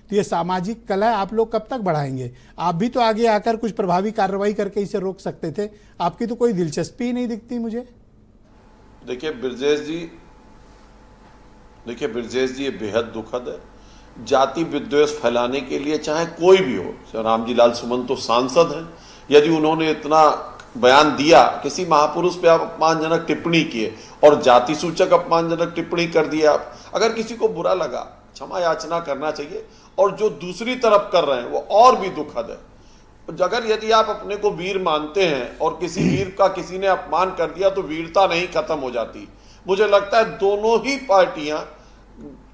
तो ये सामाजिक कलह आप लोग कब तक बढ़ाएंगे? आप भी तो आगे आकर कुछ प्रभावी कार्रवाई करके इसे रोक सकते थे, आपकी तो कोई दिलचस्पी ही नहीं दिखती मुझे। देखिए ब्रजेश जी, ये बेहद दुखद है। जाति विद्वेष फैलाने के लिए चाहे कोई भी हो, रामजी लाल सुमन तो सांसद हैं, यदि उन्होंने इतना बयान दिया, किसी महापुरुष पे आप अपमानजनक टिप्पणी किए और जाति सूचक अपमानजनक टिप्पणी कर दिए आप, अगर किसी को बुरा लगा क्षमा याचना करना चाहिए, और जो दूसरी तरफ कर रहे हैं वो और भी दुखद है। अगर यदि आप अपने को वीर मानते हैं और किसी वीर का किसी ने अपमान कर दिया तो वीरता नहीं खत्म हो जाती। मुझे लगता है दोनों ही पार्टियां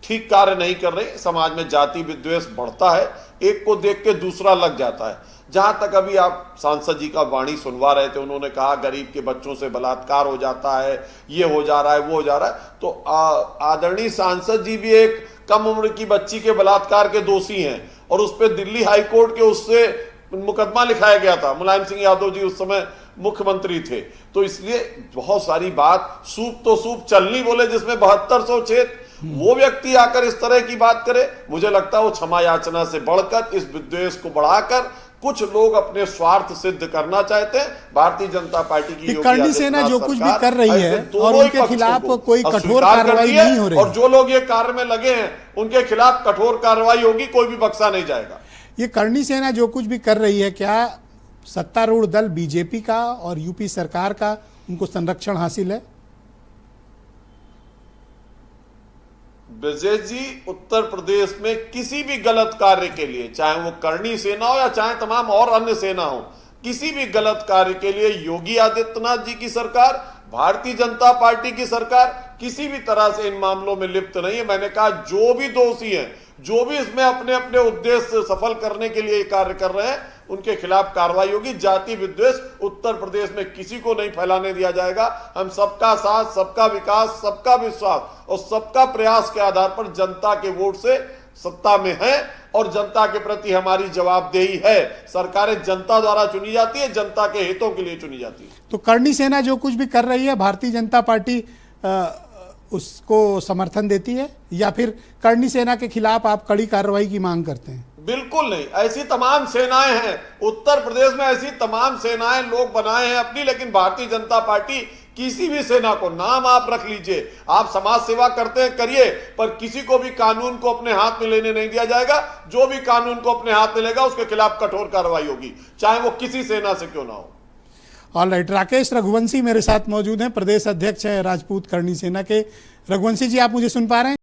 ठीक कार्य नहीं कर रही, समाज में जाति विद्वेष बढ़ता है, एक को देख के दूसरा लग जाता है। जहां तक अभी आप सांसद जी का वाणी सुनवा रहे थे, उन्होंने कहा गरीब के बच्चों से बलात्कार हो जाता है, ये हो जा रहा है, वो हो जा रहा है, तो आदरणीय सांसद जी भी एक कम उम्र की बच्ची के बलात्कार के दोषी हैं और उस पर दिल्ली हाईकोर्ट के उससे मुकदमा लिखाया गया था। मुलायम सिंह यादव जी उस समय मुख्यमंत्री थे। तो इसलिए बहुत सारी बात, सूप तो सूप चलनी बोले जिसमें 7200 छेद, वो व्यक्ति आकर इस तरह की बात करे, मुझे लगता है वो क्षमा याचना से बढ़कर इस विद्वेष को बढ़ाकर कुछ लोग अपने स्वार्थ सिद्ध करना चाहते हैं। भारतीय जनता पार्टी की करनी सेना जो कुछ भी कर रही है और उनके खिलाफ कोई कठोर कार्रवाई नहीं हो रही, और जो लोग ये कार्य में लगे हैं उनके खिलाफ कठोर कार्रवाई होगी, कोई भी बख्शा नहीं जाएगा। ये करनी सेना जो कुछ भी कर रही है, क्या सत्तारूढ़ दल बीजेपी का और यूपी सरकार का उनको संरक्षण हासिल है? ब्रजेश जी, उत्तर प्रदेश में किसी भी गलत कार्य के लिए, चाहे वो करनी सेना हो या चाहे तमाम और अन्य सेना हो, किसी भी गलत कार्य के लिए योगी आदित्यनाथ जी की सरकार, भारतीय जनता पार्टी की सरकार किसी भी तरह से इन मामलों में लिप्त नहीं है। मैंने कहा जो भी दोषी हैं, जो भी इसमें अपने अपने उद्देश्य सफल करने के लिए कार्य कर रहे हैं, उनके खिलाफ कार्रवाई होगी। जाति विद्वेष उत्तर प्रदेश में किसी को नहीं फैलाने दिया जाएगा। हम सबका साथ, सबका विकास, सबका विश्वास और सबका प्रयास के आधार पर जनता के वोट से सत्ता में है और जनता के प्रति हमारी जवाबदेही है। सरकारें जनता द्वारा चुनी जाती है, जनता के हितों के लिए चुनी जाती है। तो करनी सेना जो कुछ भी कर रही है, भारतीय जनता पार्टी उसको समर्थन देती है, या फिर करनी सेना के खिलाफ आप कड़ी कार्रवाई की मांग करते हैं? बिल्कुल नहीं, ऐसी तमाम सेनाएं हैं उत्तर प्रदेश में, ऐसी तमाम सेनाएं लोग बनाए हैं अपनी, लेकिन भारतीय जनता पार्टी किसी भी सेना को, नाम आप रख लीजिए, आप समाज सेवा करते हैं करिए, पर किसी को भी कानून को अपने हाथ में लेने नहीं दिया जाएगा। जो भी कानून को अपने हाथ में लेगा उसके खिलाफ कठोर कार्रवाई होगी, चाहे वो किसी सेना से क्यों ना हो। ऑलराइट, राकेश रघुवंशी मेरे साथ मौजूद हैं, प्रदेश अध्यक्ष हैं राजपूत करनी सेना के। रघुवंशी जी, आप मुझे सुन पा रहे हैं?